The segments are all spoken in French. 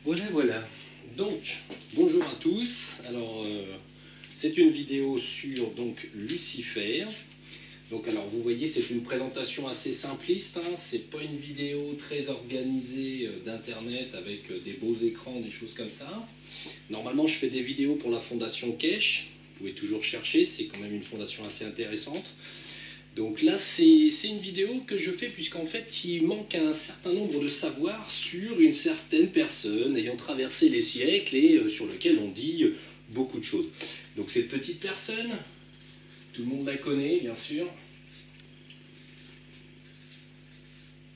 Voilà, voilà. Donc, bonjour à tous. Alors, c'est une vidéo sur donc Lucifer. Donc, alors, vous voyez, c'est une présentation assez simpliste. Hein. C'est pas une vidéo très organisée d'internet avec des beaux écrans, des choses comme ça. Normalement, je fais des vidéos pour la fondation Kesh. Vous pouvez toujours chercher, c'est quand même une fondation assez intéressante. Donc là, c'est une vidéo que je fais puisqu'en fait, il manque un certain nombre de savoirs sur une certaine personne ayant traversé les siècles et sur lequel on dit beaucoup de choses. Donc cette petite personne, tout le monde la connaît, bien sûr,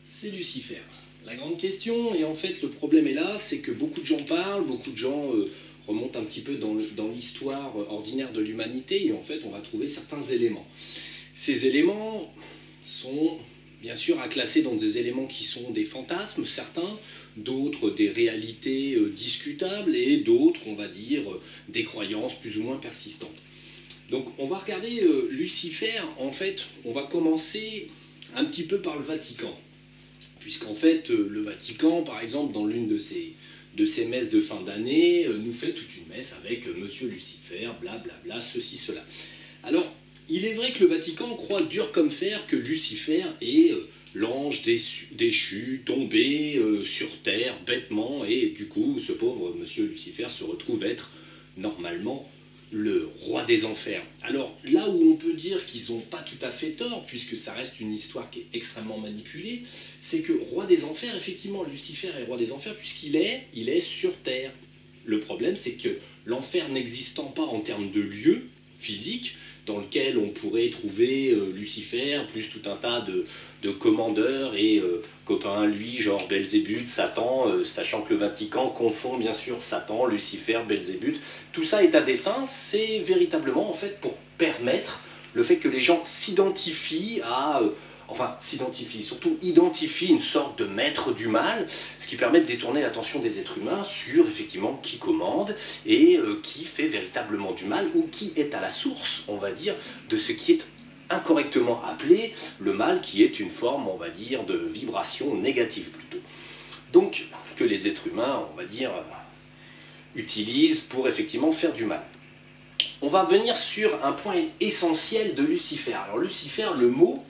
c'est Lucifer. La grande question, et en fait le problème est là, c'est que beaucoup de gens parlent, beaucoup de gens remontent un petit peu dans l'histoire ordinaire de l'humanité et en fait on va trouver certains éléments. Ces éléments sont bien sûr à classer dans des éléments qui sont des fantasmes, certains, d'autres des réalités discutables et d'autres, on va dire, des croyances plus ou moins persistantes. Donc on va regarder Lucifer, en fait, on va commencer un petit peu par le Vatican. Puisqu'en fait, le Vatican, par exemple, dans l'une de ses messes de fin d'année, nous fait toute une messe avec Monsieur Lucifer, blablabla, ceci, cela. Alors, il est vrai que le Vatican croit dur comme fer que Lucifer est l'ange déchu, tombé sur terre bêtement, et du coup, ce pauvre monsieur Lucifer se retrouve être normalement le roi des enfers. Alors là où on peut dire qu'ils n'ont pas tout à fait tort, puisque ça reste une histoire qui est extrêmement manipulée, c'est que roi des enfers, effectivement, Lucifer est roi des enfers, puisqu'il est sur terre. Le problème, c'est que l'enfer n'existant pas en termes de lieu physique, dans lequel on pourrait trouver Lucifer, plus tout un tas de commandeurs et copains à lui, genre Belzébuth, Satan, sachant que le Vatican confond bien sûr Satan, Lucifer, Belzébuth. Tout ça est à dessein, c'est véritablement en fait pour permettre le fait que les gens s'identifient à... surtout identifient une sorte de maître du mal, ce qui permet de détourner l'attention des êtres humains sur effectivement qui commande et qui fait véritablement du mal ou qui est à la source, on va dire, de ce qui est incorrectement appelé le mal, qui est une forme, on va dire, de vibration négative plutôt. Donc, que les êtres humains, on va dire, utilisent pour effectivement faire du mal. On va venir sur un point essentiel de Lucifer. Alors Lucifer, le mot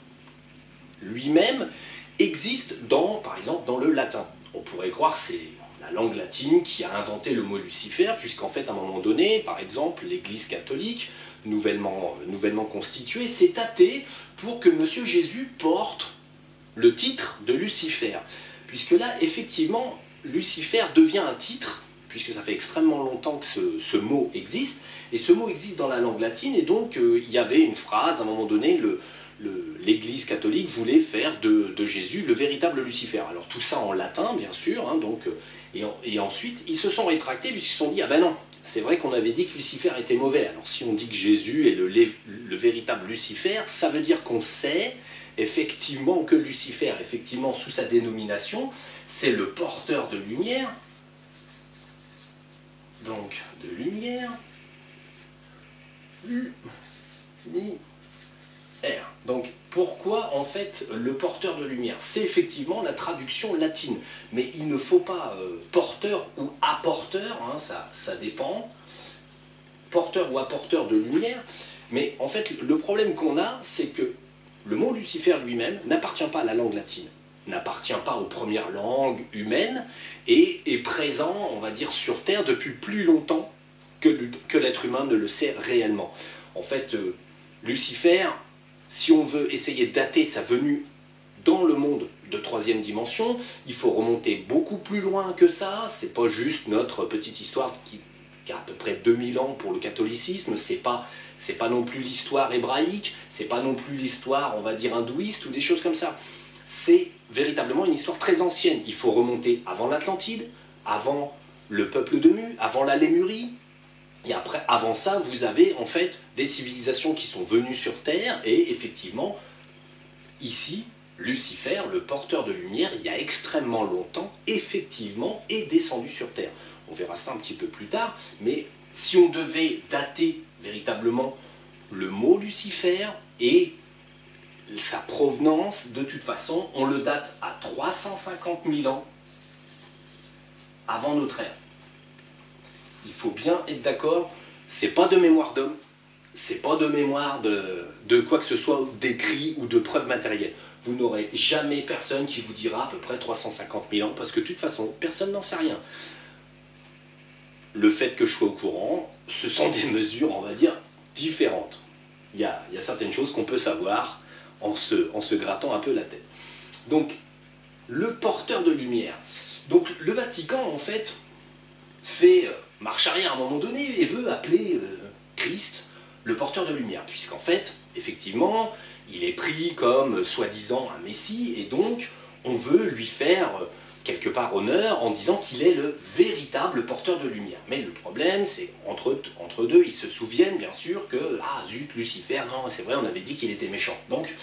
lui-même existe par exemple dans le latin. On pourrait croire que c'est la langue latine qui a inventé le mot Lucifer, puisqu'en fait à un moment donné, par exemple, l'Église catholique, nouvellement constituée, s'est tâtée pour que Monsieur Jésus porte le titre de Lucifer. Puisque là, effectivement, Lucifer devient un titre, puisque ça fait extrêmement longtemps que ce mot existe, et ce mot existe dans la langue latine, et donc il y avait une phrase, à un moment donné, l'Église catholique voulait faire de Jésus le véritable Lucifer. Alors tout ça en latin, bien sûr, hein, donc, et ensuite ils se sont rétractés puisqu'ils se sont dit « Ah ben non, c'est vrai qu'on avait dit que Lucifer était mauvais. Alors si on dit que Jésus est le véritable Lucifer, ça veut dire qu'on sait effectivement que Lucifer, effectivement sous sa dénomination, c'est le porteur de lumière, donc de lumière, R. Donc pourquoi en fait le porteur de lumière? C'est effectivement la traduction latine, mais il ne faut pas porteur ou apporteur, hein, ça dépend, porteur ou apporteur de lumière, mais en fait le problème qu'on a, c'est que le mot Lucifer lui-même n'appartient pas à la langue latine, n'appartient pas aux premières langues humaines, et est présent, on va dire, sur Terre depuis plus longtemps que l'être humain ne le sait réellement. En fait, Lucifer, si on veut essayer de dater sa venue dans le monde de troisième dimension, il faut remonter beaucoup plus loin que ça. C'est pas juste notre petite histoire qui a à peu près 2000 ans pour le catholicisme, c'est pas non plus l'histoire hébraïque, c'est pas non plus l'histoire, on va dire, hindouiste ou des choses comme ça. C'est véritablement une histoire très ancienne. Il faut remonter avant l'Atlantide, avant le peuple de Mu, avant la Lémurie. Et après, avant ça, vous avez en fait des civilisations qui sont venues sur Terre, et effectivement, ici, Lucifer, le porteur de lumière, il y a extrêmement longtemps, effectivement, est descendu sur Terre. On verra ça un petit peu plus tard, mais si on devait dater véritablement le mot Lucifer et sa provenance, de toute façon, on le date à 350 000 ans avant notre ère. Il faut bien être d'accord, c'est pas de mémoire d'homme, c'est pas de mémoire de quoi que ce soit d'écrit ou de preuves matérielles. Vous n'aurez jamais personne qui vous dira à peu près 350 000 ans, parce que de toute façon, personne n'en sait rien. Le fait que je sois au courant, ce sont des mesures, on va dire, différentes. Il y a certaines choses qu'on peut savoir en se grattant un peu la tête. Donc, le porteur de lumière. Donc, le Vatican, en fait, fait marche arrière à un moment donné et veut appeler Christ le porteur de lumière, puisqu'en fait, effectivement, il est pris comme soi-disant un messie, et donc on veut lui faire quelque part honneur en disant qu'il est le véritable porteur de lumière. Mais le problème, c'est entre deux, ils se souviennent bien sûr que, ah zut, Lucifer, non, c'est vrai, on avait dit qu'il était méchant. Donc,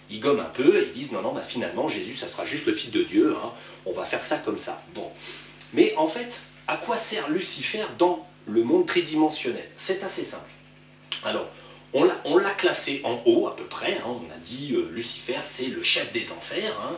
ils gomment un peu et ils disent, non, non, bah, finalement, Jésus, ça sera juste le Fils de Dieu, hein, on va faire ça comme ça. Bon. Mais en fait, à quoi sert Lucifer dans le monde tridimensionnel? C'est assez simple. Alors, on l'a classé en haut à peu près, hein, on a dit Lucifer c'est le chef des enfers, hein,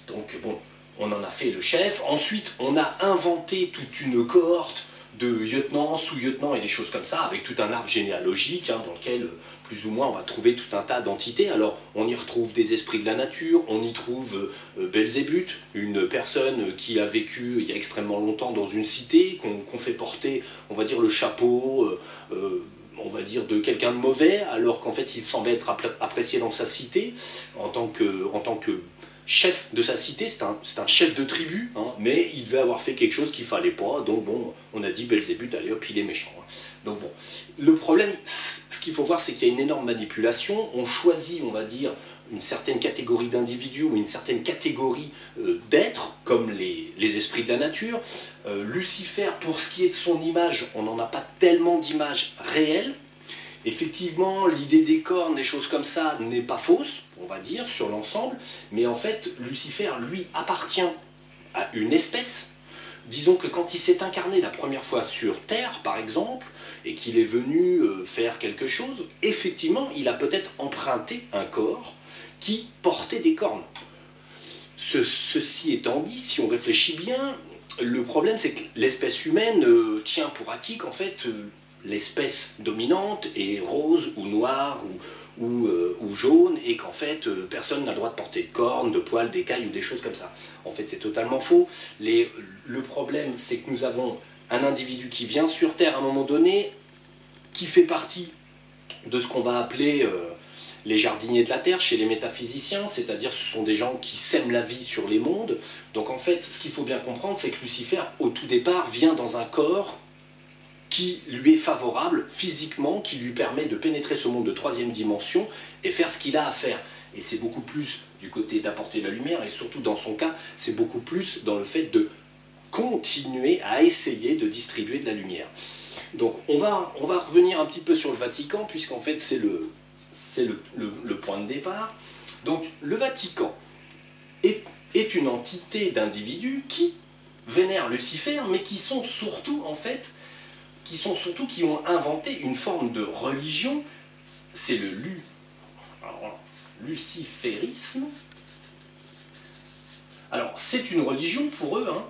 donc bon, on en a fait le chef. Ensuite, on a inventé toute une cohorte de lieutenants, sous-lieutenants et des choses comme ça, avec tout un arbre généalogique, hein, dans lequel, plus ou moins, on va trouver tout un tas d'entités. Alors, on y retrouve des esprits de la nature, on y trouve Belzébuth, une personne qui a vécu il y a extrêmement longtemps dans une cité, qu'on fait porter, on va dire, le chapeau, on va dire, de quelqu'un de mauvais, alors qu'en fait, il semble être apprécié dans sa cité, en tant que chef de sa cité. C'est un chef de tribu, hein, mais il devait avoir fait quelque chose qu'il fallait pas, donc bon, on a dit Belzébuth, allez hop, il est méchant. Hein. Donc bon, le problème, ce qu'il faut voir, c'est qu'il y a une énorme manipulation. On choisit, on va dire, une certaine catégorie d'individus ou une certaine catégorie d'êtres, comme les esprits de la nature. Lucifer, pour ce qui est de son image, on n'en a pas tellement d'image réelle. Effectivement, l'idée des cornes, des choses comme ça, n'est pas fausse, on va dire, sur l'ensemble, mais en fait, Lucifer, lui, appartient à une espèce. Disons que quand il s'est incarné la première fois sur Terre, par exemple, et qu'il est venu faire quelque chose, effectivement, il a peut-être emprunté un corps qui portait des cornes. Ceci étant dit, si on réfléchit bien, le problème c'est que l'espèce humaine tient pour acquis qu'en fait l'espèce dominante est rose ou noire ou jaune, et qu'en fait personne n'a le droit de porter de cornes, de poils, d'écailles ou des choses comme ça. En fait c'est totalement faux. Le problème c'est que nous avons un individu qui vient sur Terre à un moment donné, qui fait partie de ce qu'on va appeler les jardiniers de la Terre chez les métaphysiciens, c'est-à-dire ce sont des gens qui sèment la vie sur les mondes. Donc en fait, ce qu'il faut bien comprendre, c'est que Lucifer, au tout départ, vient dans un corps qui lui est favorable physiquement, qui lui permet de pénétrer ce monde de troisième dimension et faire ce qu'il a à faire. Et c'est beaucoup plus du côté d'apporter la lumière, et surtout dans son cas, c'est beaucoup plus dans le fait de continuer à essayer de distribuer de la lumière. Donc on va revenir un petit peu sur le Vatican, puisqu'en fait c'est le point de départ. Donc le Vatican est une entité d'individus qui vénèrent Lucifer, mais qui sont surtout en fait, qui ont inventé une forme de religion. C'est le luciférisme. Alors c'est une religion pour eux, hein.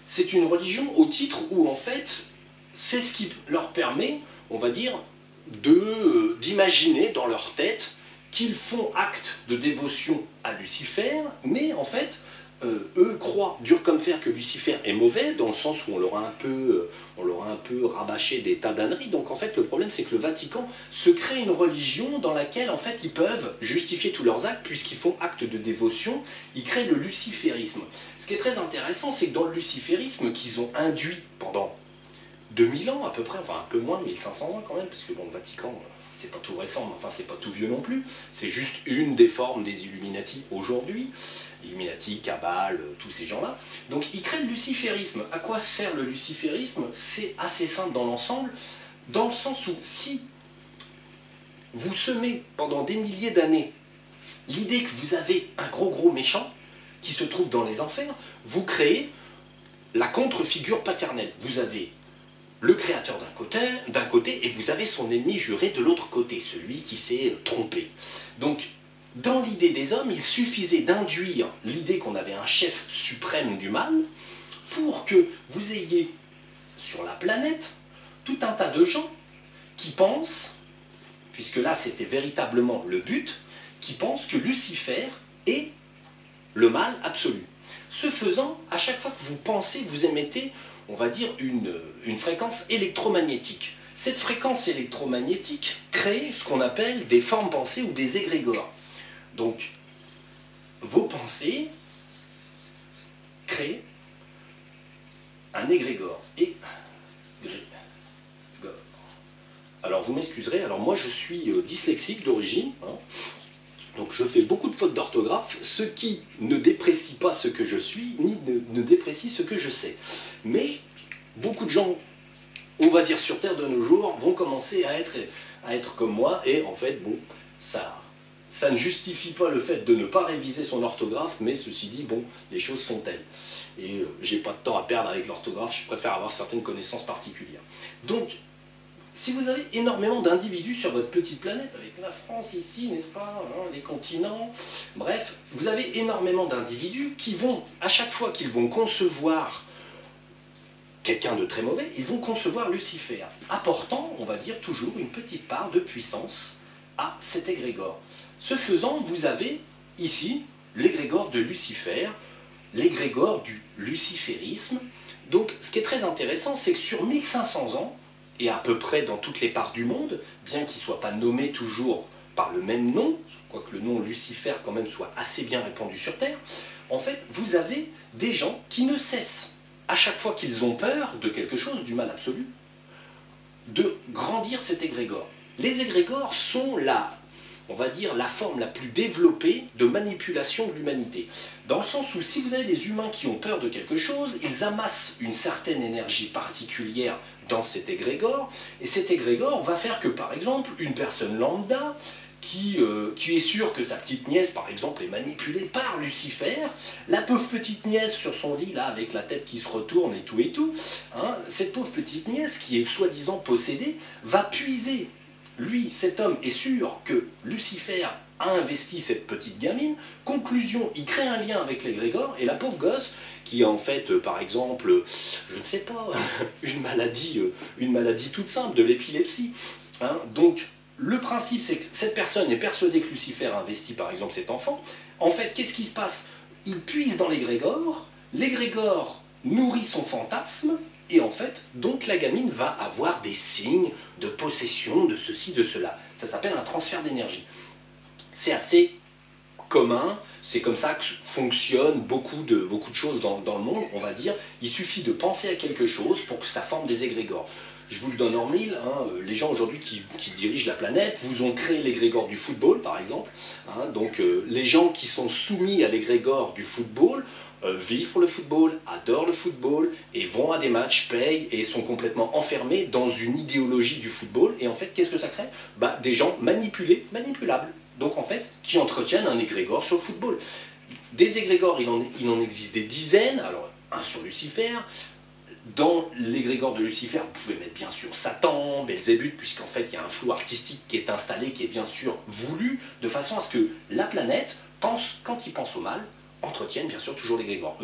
C'est une religion au titre où en fait c'est ce qui leur permet, on va dire, d'imaginer dans leur tête qu'ils font acte de dévotion à Lucifer, mais en fait, eux croient dur comme fer que Lucifer est mauvais, dans le sens où on leur a un peu rabâché des tas d'âneries. Donc en fait, le problème, c'est que le Vatican se crée une religion dans laquelle, en fait, ils peuvent justifier tous leurs actes, puisqu'ils font acte de dévotion. Ils créent le luciférisme. Ce qui est très intéressant, c'est que dans le luciférisme qu'ils ont induit pendant 2000 ans à peu près, enfin un peu moins, 1500 ans quand même, parce que bon, le Vatican, c'est pas tout récent, mais enfin c'est pas tout vieux non plus, c'est juste une des formes des Illuminati aujourd'hui, Illuminati, Kabbale, tous ces gens-là. Donc ils créent le luciférisme. À quoi sert le luciférisme? C'est assez simple dans l'ensemble, dans le sens où si vous semez pendant des milliers d'années l'idée que vous avez un gros méchant qui se trouve dans les enfers, vous créez la contre-figure paternelle. Vous avez le créateur d'un côté, et vous avez son ennemi juré de l'autre côté, celui qui s'est trompé. Donc, dans l'idée des hommes, il suffisait d'induire l'idée qu'on avait un chef suprême du mal, pour que vous ayez sur la planète tout un tas de gens qui pensent, puisque là c'était véritablement le but, qui pensent que Lucifer est le mal absolu. Ce faisant, à chaque fois que vous pensez, vous émettez, on va dire, une fréquence électromagnétique. Cette fréquence électromagnétique crée ce qu'on appelle des formes pensées ou des égrégores. Donc, vos pensées créent un égrégore. Alors, vous m'excuserez, alors moi je suis dyslexique d'origine, hein, donc je fais beaucoup de fautes d'orthographe, ce qui ne déprécie pas ce que je suis, ni ne déprécie ce que je sais. Mais beaucoup de gens, on va dire sur Terre de nos jours, vont commencer à être comme moi, et en fait, bon, ça ne justifie pas le fait de ne pas réviser son orthographe, mais ceci dit, bon, les choses sont telles. Et j'ai pas de temps à perdre avec l'orthographe, je préfère avoir certaines connaissances particulières. Donc, si vous avez énormément d'individus sur votre petite planète, avec la France ici, n'est-ce pas, hein, les continents, bref, vous avez énormément d'individus qui vont, à chaque fois qu'ils vont concevoir quelqu'un de très mauvais, ils vont concevoir Lucifer, apportant, on va dire, toujours une petite part de puissance à cet égrégore. Ce faisant, vous avez ici l'égrégore de Lucifer, l'égrégore du luciférisme. Donc, ce qui est très intéressant, c'est que sur 1500 ans, et à peu près dans toutes les parts du monde, bien qu'il ne soit pas nommé toujours par le même nom, quoique le nom Lucifer quand même soit assez bien répandu sur Terre, en fait, vous avez des gens qui ne cessent, à chaque fois qu'ils ont peur de quelque chose, du mal absolu, de grandir cet égrégore. Les égrégores sont on va dire, la forme la plus développée de manipulation de l'humanité. Dans le sens où si vous avez des humains qui ont peur de quelque chose, ils amassent une certaine énergie particulière dans cet égrégore, et cet égrégore va faire que, par exemple, une personne lambda, qui est sûre que sa petite nièce, par exemple, est manipulée par Lucifer, la pauvre petite nièce sur son lit, là, avec la tête qui se retourne et tout, hein, cette pauvre petite nièce, qui est soi-disant possédée, va puiser. Lui, cet homme, est sûr que Lucifer a investi cette petite gamine. Conclusion, il crée un lien avec l'égrégore, et la pauvre gosse, qui a en fait, par exemple, je ne sais pas, une maladie toute simple, de l'épilepsie. Hein. Donc, le principe, c'est que cette personne est persuadée que Lucifer a investi, par exemple, cet enfant. En fait, qu'est-ce qui se passe? Il puise dans l'égrégore nourrit son fantasme, et en fait, donc la gamine va avoir des signes de possession, de ceci, de cela. Ça s'appelle un transfert d'énergie. C'est assez commun, c'est comme ça que fonctionnent beaucoup de choses dans le monde, on va dire. Il suffit de penser à quelque chose pour que ça forme des égrégores. Je vous le donne en mille, hein, les gens aujourd'hui qui dirigent la planète vous ont créé l'égrégore du football, par exemple. Hein, donc les gens qui sont soumis à l'égrégore du football vivent pour le football, adorent le football, et vont à des matchs, payent, et sont complètement enfermés dans une idéologie du football. Et en fait, qu'est-ce que ça crée? Des gens manipulables. Donc en fait, qui entretiennent un égrégore sur le football. Des égrégores, il en existe des dizaines, alors un sur Lucifer. Dans l'égrégore de Lucifer, vous pouvez mettre bien sûr Satan, Belzébuth, puisqu'en fait il y a un flou artistique qui est installé, qui est bien sûr voulu, de façon à ce que la planète pense, quand il pense au mal, entretienne bien sûr toujours l'égrégore.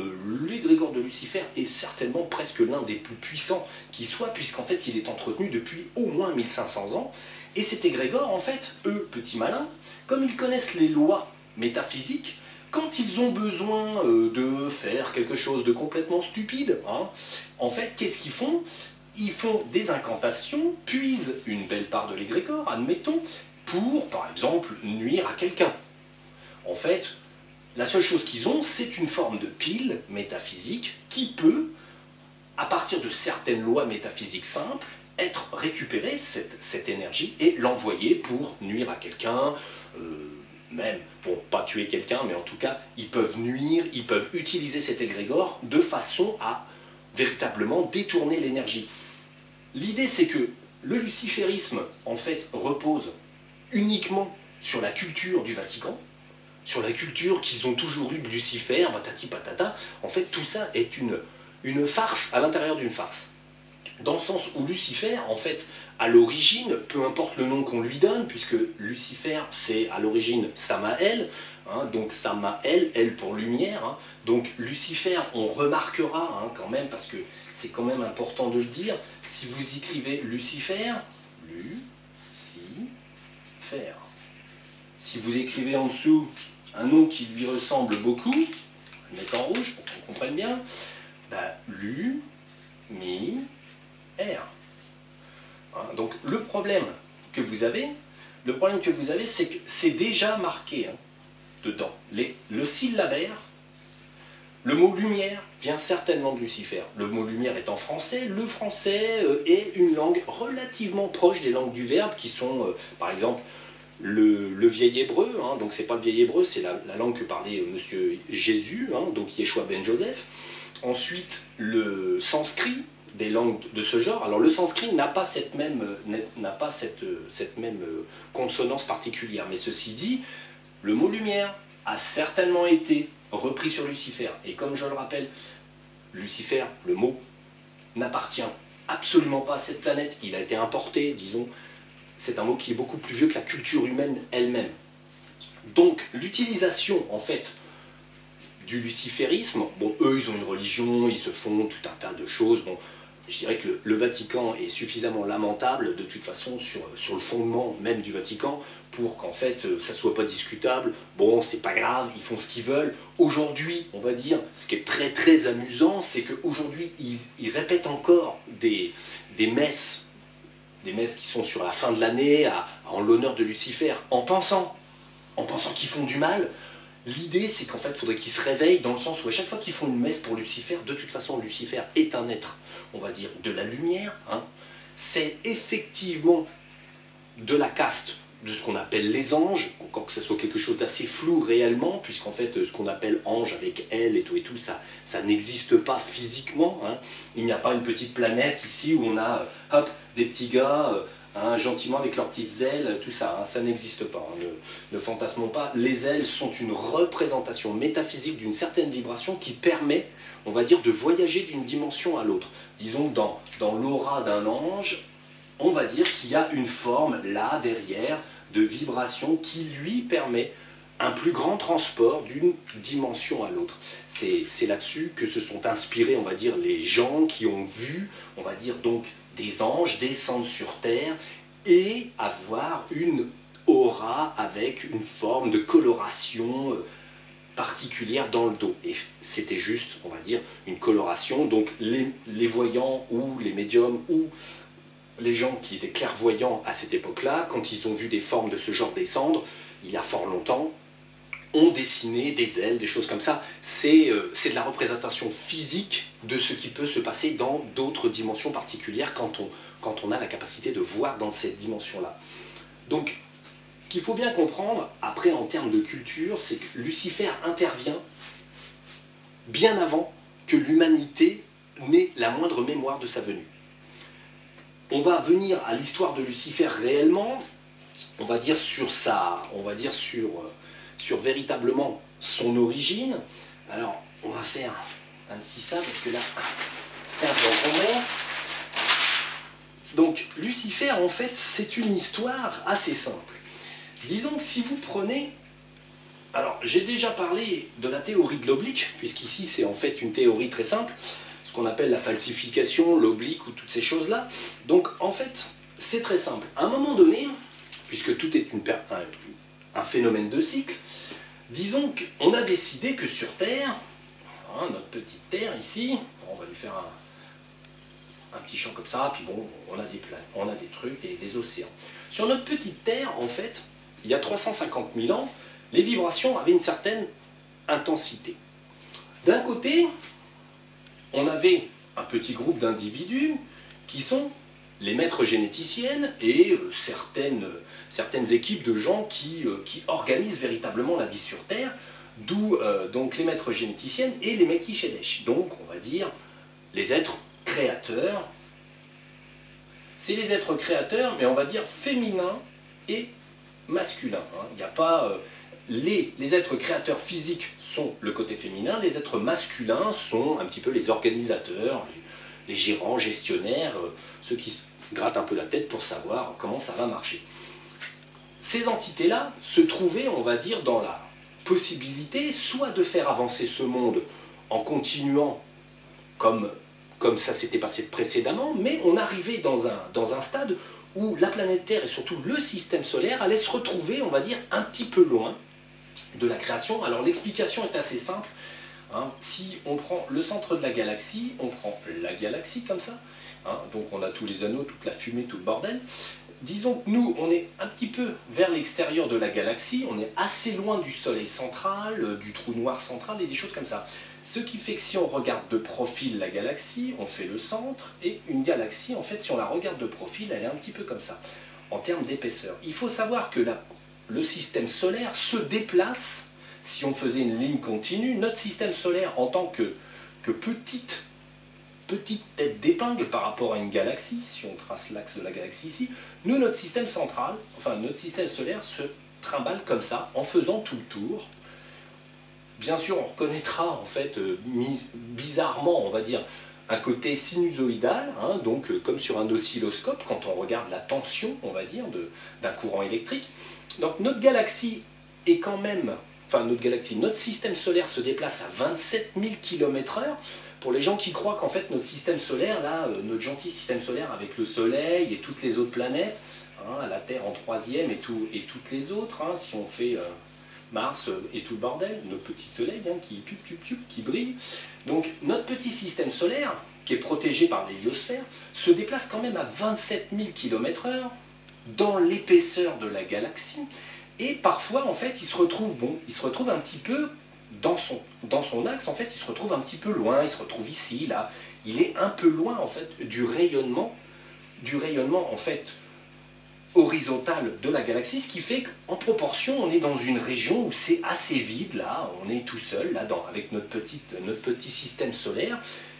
L'égrégore de Lucifer est certainement presque l'un des plus puissants qui soit, puisqu'en fait il est entretenu depuis au moins 1500 ans. Et cet égrégore, en fait, eux, petits malins, comme ils connaissent les lois métaphysiques, quand ils ont besoin de faire quelque chose de complètement stupide, hein, en fait, qu'est-ce qu'ils font? Ils font des incantations, puisent une belle part de l'égrégore, admettons, pour, par exemple, nuire à quelqu'un. En fait, la seule chose qu'ils ont, c'est une forme de pile métaphysique qui peut, à partir de certaines lois métaphysiques simples, être récupérée, cette énergie, et l'envoyer pour nuire à quelqu'un, même pour pas tuer quelqu'un, mais en tout cas, ils peuvent nuire, ils peuvent utiliser cet égrégore de façon à véritablement détourner l'énergie. L'idée, c'est que le luciférisme, en fait, repose uniquement sur la culture du Vatican, sur la culture qu'ils ont toujours eue de Lucifer, patati patata. En fait, tout ça est une farce à l'intérieur d'une farce. dans le sens où Lucifer, en fait, à l'origine, peu importe le nom qu'on lui donne, puisque Lucifer, c'est à l'origine Samaël, hein, donc Samaël, elle pour lumière, hein, donc Lucifer, on remarquera hein, quand même, parce que c'est quand même important de le dire, si vous écrivez Lucifer, Lucifer, si vous écrivez en dessous un nom qui lui ressemble beaucoup, je vais le mettre en rouge pour qu'on comprenne bien, bah, R. Donc le problème que vous avez, c'est que c'est déjà marqué hein, dedans. Le syllabaire, le mot lumière vient certainement de Lucifer. Le mot lumière est en français. Le français est une langue relativement proche des langues du Verbe qui sont, par exemple, le vieil hébreu. Hein, donc c'est pas le vieil hébreu, c'est la langue que parlait Monsieur Jésus, hein, donc Yeshua ben Joseph. Ensuite, le sanskrit, des langues de ce genre. Alors le sanskrit n'a pas cette même consonance particulière, mais ceci dit, le mot lumière a certainement été repris sur Lucifer. Et comme je le rappelle, Lucifer, le mot, n'appartient absolument pas à cette planète. Il a été importé, disons, c'est un mot qui est beaucoup plus vieux que la culture humaine elle-même. Donc l'utilisation, en fait, du luciférisme, bon, eux, ils ont une religion, ils se font tout un tas de choses, bon, je dirais que le Vatican est suffisamment lamentable, de toute façon, sur le fondement même du Vatican, pour qu'en fait, ça ne soit pas discutable. Bon, c'est pas grave, ils font ce qu'ils veulent. Aujourd'hui, on va dire, ce qui est très très amusant, c'est qu'aujourd'hui, ils répètent encore des messes qui sont sur la fin de l'année, en l'honneur de Lucifer, en pensant qu'ils font du mal. L'idée, c'est qu'en fait, il faudrait qu'ils se réveillent dans le sens où à chaque fois qu'ils font une messe pour Lucifer, de toute façon, Lucifer est un être, on va dire, de la lumière. Hein. C'est effectivement de la caste de ce qu'on appelle les anges, encore que ce soit quelque chose d'assez flou réellement, puisqu'en fait, ce qu'on appelle ange avec elle et tout, ça n'existe pas physiquement. Hein. Il n'y a pas une petite planète ici où on a, hop, des petits gars... Hein, gentiment avec leurs petites ailes, tout ça, hein, ça n'existe pas, hein, ne fantasmons pas. Les ailes sont une représentation métaphysique d'une certaine vibration qui permet, on va dire, de voyager d'une dimension à l'autre. Disons que dans l'aura d'un ange, on va dire qu'il y a une forme là, derrière, de vibration qui lui permet un plus grand transport d'une dimension à l'autre. C'est là-dessus que se sont inspirés, on va dire, les gens qui ont vu, on va dire, donc, des anges descendre sur Terre et avoir une aura avec une forme de coloration particulière dans le dos. Et c'était juste, on va dire, une coloration. Donc les voyants ou les médiums ou les gens qui étaient clairvoyants à cette époque-là, quand ils ont vu des formes de ce genre descendre, il y a fort longtemps, ont dessiné des ailes, des choses comme ça. C'est de la représentation physique de ce qui peut se passer dans d'autres dimensions particulières quand on a la capacité de voir dans cette dimension-là. Donc, ce qu'il faut bien comprendre, après en termes de culture, c'est que Lucifer intervient bien avant que l'humanité n'ait la moindre mémoire de sa venue. On va venir à l'histoire de Lucifer réellement, on va dire sur véritablement son origine. Alors, on va faire un petit ça, parce que là, c'est un peu encombrant. Donc, Lucifer, en fait, c'est une histoire assez simple. Disons que si vous prenez... Alors, j'ai déjà parlé de la théorie de l'oblique, puisqu'ici, c'est en fait une théorie très simple, ce qu'on appelle la falsification, l'oblique, ou toutes ces choses-là. Donc, en fait, c'est très simple. À un moment donné, puisque tout est un phénomène de cycle, disons qu'on a décidé que sur Terre, hein, notre petite Terre ici, on va lui faire un petit champ comme ça, puis bon, on a des planètes, on a des trucs, des océans. Sur notre petite Terre, en fait, il y a 350 000 ans, les vibrations avaient une certaine intensité. D'un côté, on avait un petit groupe d'individus qui sont les maîtres généticiennes et certaines équipes de gens qui organisent véritablement la vie sur Terre, d'où donc les maîtres généticiennes et les Mekhi Shedesh. Donc, on va dire, les êtres créateurs. C'est les êtres créateurs, mais on va dire féminins et masculins. Hein. Il n'y a pas... les êtres créateurs physiques sont le côté féminin, les êtres masculins sont un petit peu les organisateurs, les gérants, gestionnaires, ceux qui se grattent un peu la tête pour savoir comment ça va marcher. Ces entités-là se trouvaient, on va dire, dans la possibilité soit de faire avancer ce monde en continuant comme ça s'était passé précédemment, mais on arrivait dans un stade où la planète Terre et surtout le système solaire allaient se retrouver, on va dire, un petit peu loin de la création. Alors l'explication est assez simple. Hein. Si on prend le centre de la galaxie, on prend la galaxie comme ça, hein, donc on a tous les anneaux, toute la fumée, tout le bordel. Disons que nous, on est un petit peu vers l'extérieur de la galaxie, on est assez loin du soleil central, du trou noir central et des choses comme ça. Ce qui fait que si on regarde de profil la galaxie, on fait le centre, et une galaxie, en fait, si on la regarde de profil, elle est un petit peu comme ça, en termes d'épaisseur. Il faut savoir que le système solaire se déplace. Si on faisait une ligne continue, notre système solaire en tant que petite tête d'épingle par rapport à une galaxie, si on trace l'axe de la galaxie ici, nous, notre système central, enfin notre système solaire se trimballe comme ça, en faisant tout le tour. Bien sûr, on reconnaîtra en fait, bizarrement, on va dire, un côté sinusoïdal, hein, donc comme sur un oscilloscope, quand on regarde la tension, on va dire, d'un courant électrique. Donc notre galaxie est quand même... Enfin, notre système solaire se déplace à 27 000 km/h. Pour les gens qui croient qu'en fait notre système solaire, là, notre gentil système solaire avec le Soleil et toutes les autres planètes, hein, la Terre en troisième et toutes les autres, hein, si on fait Mars et tout le bordel, notre petit Soleil hein, qui brille. Donc notre petit système solaire, qui est protégé par l'héliosphère, se déplace quand même à 27 000 km/h dans l'épaisseur de la galaxie. Et parfois, en fait, il se retrouve un petit peu dans son axe, en fait, il se retrouve un petit peu loin, il se retrouve ici, là. Il est un peu loin, en fait, du rayonnement, en fait, horizontal de la galaxie, ce qui fait qu'en proportion, on est dans une région où c'est assez vide, là, on est tout seul, là, avec notre petit système solaire,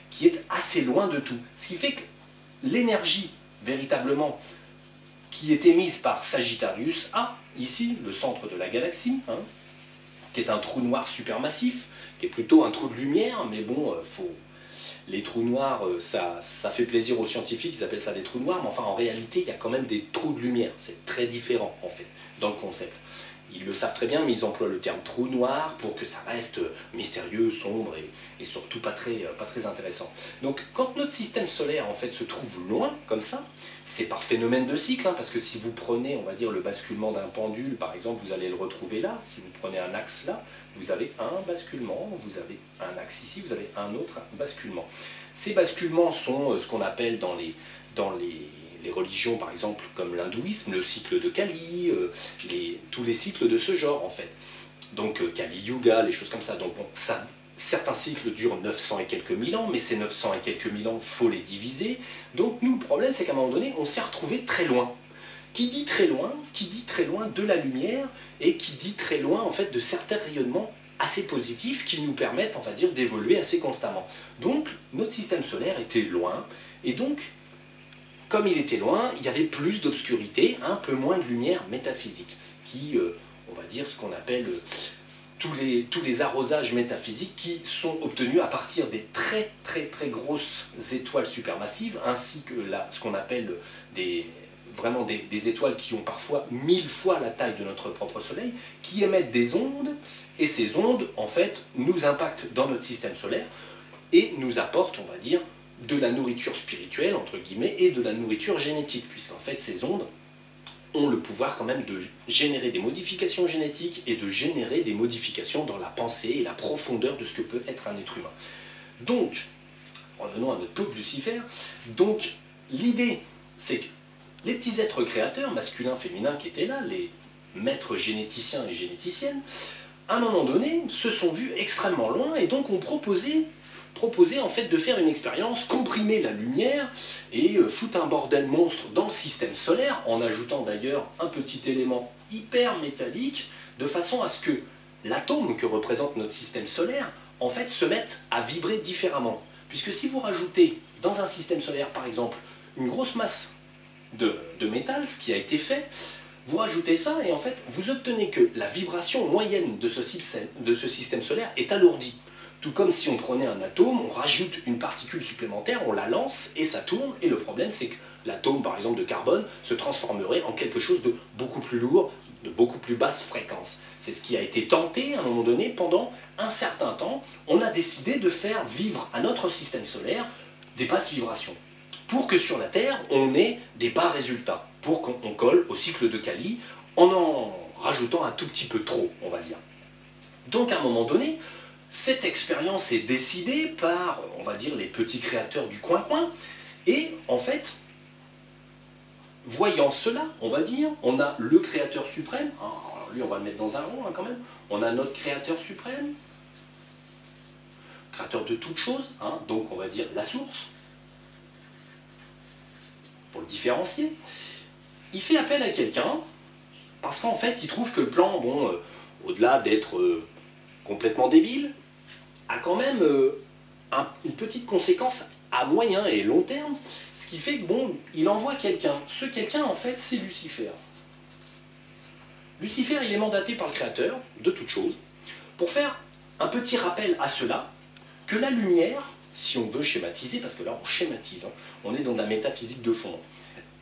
qui est assez loin de tout. Ce qui fait que l'énergie, véritablement, qui est émise par Sagittarius A, ici, le centre de la galaxie, hein, qui est un trou noir supermassif, qui est plutôt un trou de lumière, mais bon, les trous noirs, ça fait plaisir aux scientifiques, ils appellent ça des trous noirs, mais enfin en réalité, il y a quand même des trous de lumière, c'est très différent en fait, dans le concept. Ils le savent très bien, mais ils emploient le terme trou noir pour que ça reste mystérieux, sombre et surtout pas très intéressant. Donc quand notre système solaire en fait se trouve loin, comme ça, c'est par phénomène de cycle, hein, parce que si vous prenez, on va dire, le basculement d'un pendule, par exemple, vous allez le retrouver là, si vous prenez un axe là, vous avez un basculement, vous avez un axe ici, vous avez un autre basculement. Ces basculements sont ce qu'on appelle dans les religions, par exemple, comme l'hindouisme, le cycle de Kali, tous les cycles de ce genre, en fait. Donc, Kali Yuga, les choses comme ça. Donc, bon, certains cycles durent 900 et quelques mille ans, mais ces 900 et quelques mille ans, il faut les diviser. Donc, nous, le problème, c'est qu'à un moment donné, on s'est retrouvé très loin. Qui dit très loin de la lumière, et qui dit très loin, en fait, de certains rayonnements assez positifs qui nous permettent, on va dire, d'évoluer assez constamment. Donc, notre système solaire était loin, et donc, comme il était loin, il y avait plus d'obscurité, un peu moins de lumière métaphysique, qui, on va dire, ce qu'on appelle tous les arrosages métaphysiques qui sont obtenus à partir des très grosses étoiles supermassives, ainsi que ce qu'on appelle vraiment des étoiles qui ont parfois 1000 fois la taille de notre propre Soleil, qui émettent des ondes, et ces ondes, en fait, nous impactent dans notre système solaire, et nous apportent, on va dire, de la nourriture spirituelle, entre guillemets, et de la nourriture génétique, puisqu'en fait ces ondes ont le pouvoir quand même de générer des modifications génétiques et de générer des modifications dans la pensée et la profondeur de ce que peut être un être humain. Donc, revenons à notre pauvre Lucifer, donc l'idée c'est que les petits êtres créateurs, masculins, féminins, qui étaient là, les maîtres généticiens et généticiennes, à un moment donné, se sont vus extrêmement loin et donc ont proposé en fait de faire une expérience, comprimer la lumière et foutre un bordel monstre dans le système solaire, en ajoutant d'ailleurs un petit élément hyper métallique, de façon à ce que l'atome que représente notre système solaire, en fait, se mette à vibrer différemment. Puisque si vous rajoutez dans un système solaire, par exemple, une grosse masse de métal, ce qui a été fait, vous rajoutez ça et en fait, vous obtenez que la vibration moyenne de ce système solaire est alourdie. Tout comme si on prenait un atome, on rajoute une particule supplémentaire, on la lance et ça tourne, et le problème c'est que l'atome par exemple de carbone se transformerait en quelque chose de beaucoup plus lourd, de beaucoup plus basse fréquence. C'est ce qui a été tenté à un moment donné pendant un certain temps. On a décidé de faire vivre à notre système solaire des basses vibrations, pour que sur la Terre on ait des bas résultats, pour qu'on colle au cycle de Kali en rajoutant un tout petit peu trop, on va dire. Donc à un moment donné, cette expérience est décidée par, on va dire, les petits créateurs du coin-coin, et en fait, voyant cela, on va dire, on a le créateur suprême, alors lui on va le mettre dans un rond quand même, on a notre créateur suprême, créateur de toutes choses, donc on va dire la source, pour le différencier. Il fait appel à quelqu'un, parce qu'en fait il trouve que le plan, bon, au-delà d'être complètement débile, a quand même une petite conséquence à moyen et long terme, ce qui fait que bon, il envoie quelqu'un. Ce quelqu'un en fait c'est Lucifer. Lucifer il est mandaté par le Créateur de toutes choses pour faire un petit rappel à cela que la lumière, si on veut schématiser, parce que là on schématise, on est dans de la métaphysique de fond.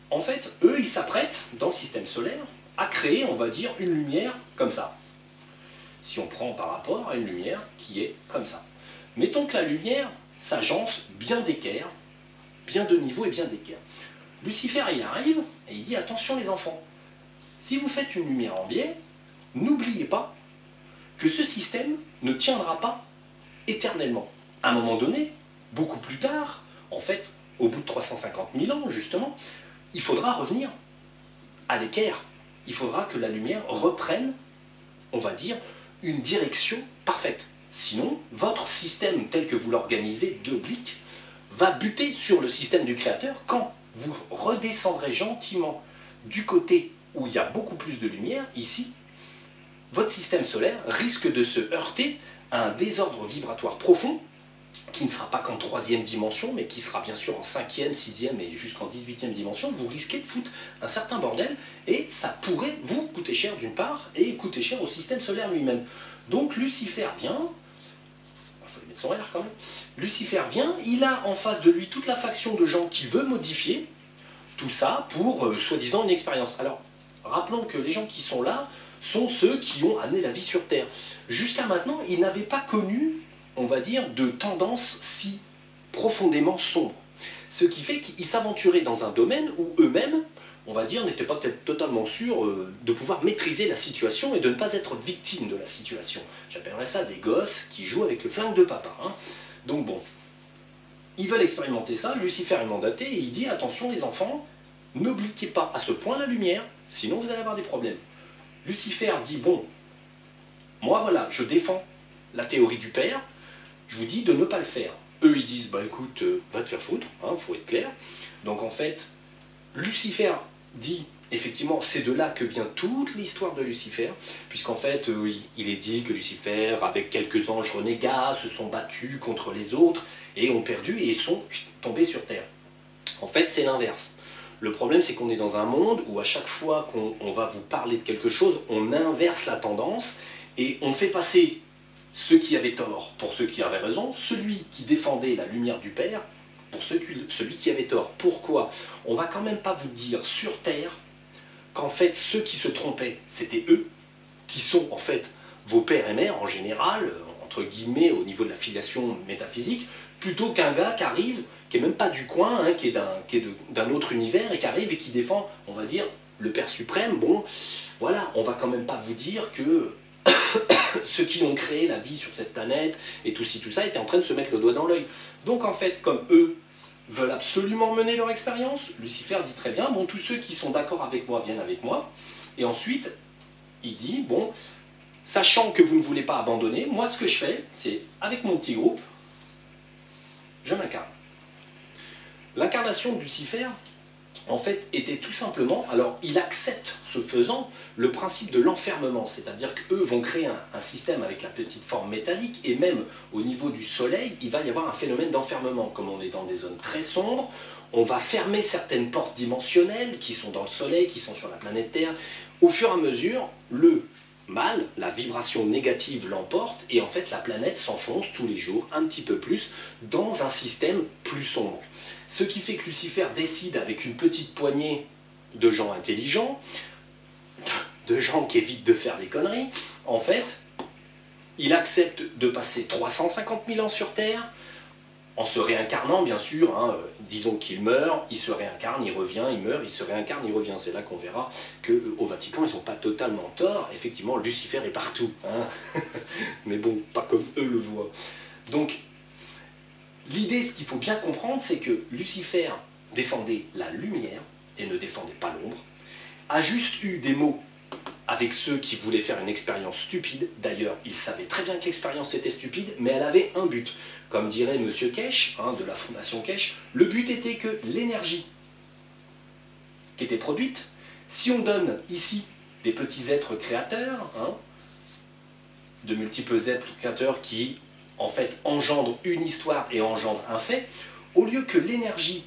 En fait, eux ils s'apprêtent dans le système solaire à créer, on va dire, une lumière comme ça. Si on prend par rapport à une lumière qui est comme ça. Mettons que la lumière s'agence bien d'équerre, bien de niveau et bien d'équerre. Lucifer il arrive et il dit attention les enfants, si vous faites une lumière en biais, n'oubliez pas que ce système ne tiendra pas éternellement. À un moment donné, beaucoup plus tard, en fait, au bout de 350 000 ans justement, il faudra revenir à l'équerre. Il faudra que la lumière reprenne, on va dire, une direction parfaite. Sinon, votre système tel que vous l'organisez d'oblique va buter sur le système du Créateur quand vous redescendrez gentiment du côté où il y a beaucoup plus de lumière, ici, votre système solaire risque de se heurter à un désordre vibratoire profond qui ne sera pas qu'en 3e dimension, mais qui sera bien sûr en 5e, 6e et jusqu'en 18e dimension. Vous risquez de foutre un certain bordel et ça pourrait vous coûter cher d'une part et coûter cher au système solaire lui-même. Donc Lucifer vient, il faut lui mettre son R quand même, Lucifer vient, il a en face de lui toute la faction de gens qui veut modifier tout ça pour soi-disant une expérience. Alors rappelons que les gens qui sont là sont ceux qui ont amené la vie sur Terre. Jusqu'à maintenant, ils n'avaient pas connu, on va dire, de tendance si profondément sombre. Ce qui fait qu'ils s'aventuraient dans un domaine où eux-mêmes, on va dire, n'étaient pas peut-être totalement sûrs de pouvoir maîtriser la situation et de ne pas être victimes de la situation. J'appellerais ça des gosses qui jouent avec le flingue de papa. Donc bon, ils veulent expérimenter ça, Lucifer est mandaté et il dit attention les enfants, n'oubliez pas à ce point la lumière, sinon vous allez avoir des problèmes. Lucifer dit bon, moi voilà, je défends la théorie du père, je vous dis de ne pas le faire. Eux ils disent bah écoute, va te faire foutre, faut être clair. Donc en fait, Lucifer dit effectivement c'est de là que vient toute l'histoire de Lucifer, puisqu'en fait il est dit que Lucifer avec quelques anges renégats se sont battus contre les autres et ont perdu et sont tombés sur terre. En fait c'est l'inverse. Le problème, c'est qu'on est dans un monde où à chaque fois qu'on va vous parler de quelque chose, on inverse la tendance et on fait passer ceux qui avaient tort pour ceux qui avaient raison, celui qui défendait la lumière du Père pour celui qui avait tort. Pourquoi? On va quand même pas vous dire sur Terre qu'en fait ceux qui se trompaient, c'était eux, qui sont en fait vos pères et mères en général, entre guillemets au niveau de la filiation métaphysique, plutôt qu'un gars qui arrive, qui est même pas du coin, qui est d'un autre univers et qui arrive et qui défend, on va dire, le Père suprême. Bon, voilà, on va quand même pas vous dire que ceux qui ont créé la vie sur cette planète et tout ci, tout ça, étaient en train de se mettre le doigt dans l'œil. Donc en fait, comme eux veulent absolument mener leur expérience, Lucifer dit très bien, bon, tous ceux qui sont d'accord avec moi viennent avec moi. Et ensuite, il dit, bon, sachant que vous ne voulez pas abandonner, moi ce que je fais, c'est, avec mon petit groupe, je m'incarne. L'incarnation de Lucifer, en fait, était tout simplement, alors il accepte, ce faisant, le principe de l'enfermement, c'est-à-dire qu'eux vont créer un système avec la petite forme métallique, et même au niveau du soleil, il va y avoir un phénomène d'enfermement. Comme on est dans des zones très sombres, on va fermer certaines portes dimensionnelles qui sont dans le soleil, qui sont sur la planète Terre. Au fur et à mesure, le mal, la vibration négative l'emporte, et en fait la planète s'enfonce tous les jours un petit peu plus dans un système plus sombre. Ce qui fait que Lucifer décide, avec une petite poignée de gens intelligents, de gens qui évitent de faire des conneries, en fait, il accepte de passer 350 000 ans sur Terre, en se réincarnant bien sûr, hein, disons qu'il meurt, il se réincarne, il revient, il meurt, il se réincarne, il revient. C'est là qu'on verra qu'au Vatican, ils n'ont pas totalement tort. Effectivement, Lucifer est partout. Hein. Mais bon, pas comme eux le voient. Donc, l'idée, ce qu'il faut bien comprendre, c'est que Lucifer défendait la lumière et ne défendait pas l'ombre, a juste eu des mots avec ceux qui voulaient faire une expérience stupide. D'ailleurs, il savait très bien que l'expérience était stupide, mais elle avait un but. Comme dirait Monsieur Kesh, hein, de la Fondation Kesh, le but était que l'énergie qui était produite, si on donne ici des petits êtres créateurs, hein, de multiples êtres créateurs qui, en fait, engendrent une histoire et engendrent un fait, au lieu que l'énergie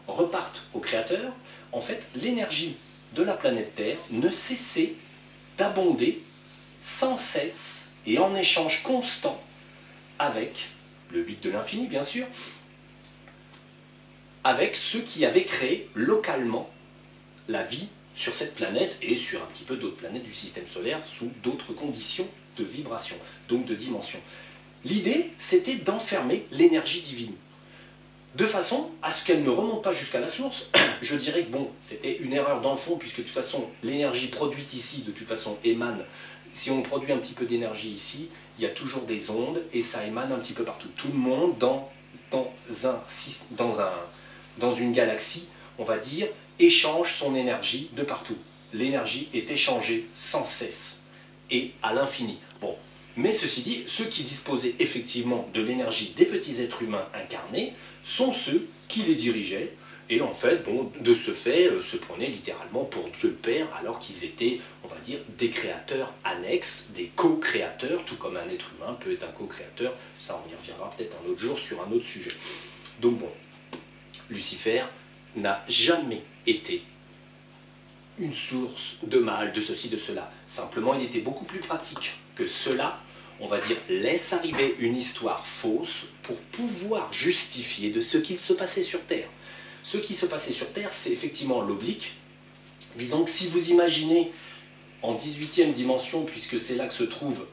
reparte au créateur, en fait, l'énergie de la planète Terre ne cessait d'abonder sans cesse et en échange constant avec le bit de l'infini, bien sûr, avec ceux qui avaient créé localement la vie sur cette planète et sur un petit peu d'autres planètes du système solaire sous d'autres conditions de vibration, donc de dimension. L'idée, c'était d'enfermer l'énergie divine, de façon à ce qu'elle ne remonte pas jusqu'à la source. Je dirais que bon, c'était une erreur dans le fond, puisque de toute façon, l'énergie produite ici, de toute façon, émane. Si on produit un petit peu d'énergie ici, il y a toujours des ondes, et ça émane un petit peu partout. Tout le monde, dans une galaxie, on va dire, échange son énergie de partout. L'énergie est échangée sans cesse, et à l'infini. Bon, mais ceci dit, ceux qui disposaient effectivement de l'énergie des petits êtres humains incarnés sont ceux qui les dirigeaient, et en fait, bon, de ce fait, se prenaient littéralement pour Dieu le Père, alors qu'ils étaient, on va dire, des créateurs annexes, des co-créateurs, tout comme un être humain peut être un co-créateur. Ça, on y reviendra peut-être un autre jour sur un autre sujet. Donc bon, Lucifer n'a jamais été une source de mal, de ceci, de cela. Simplement, il était beaucoup plus pratique que cela. On va dire, laisse arriver une histoire fausse pour pouvoir justifier de ce qu'il se passait sur Terre. Ce qui se passait sur Terre, c'est effectivement l'oblique. Disons que si vous imaginez en 18e dimension, puisque c'est là que se trouve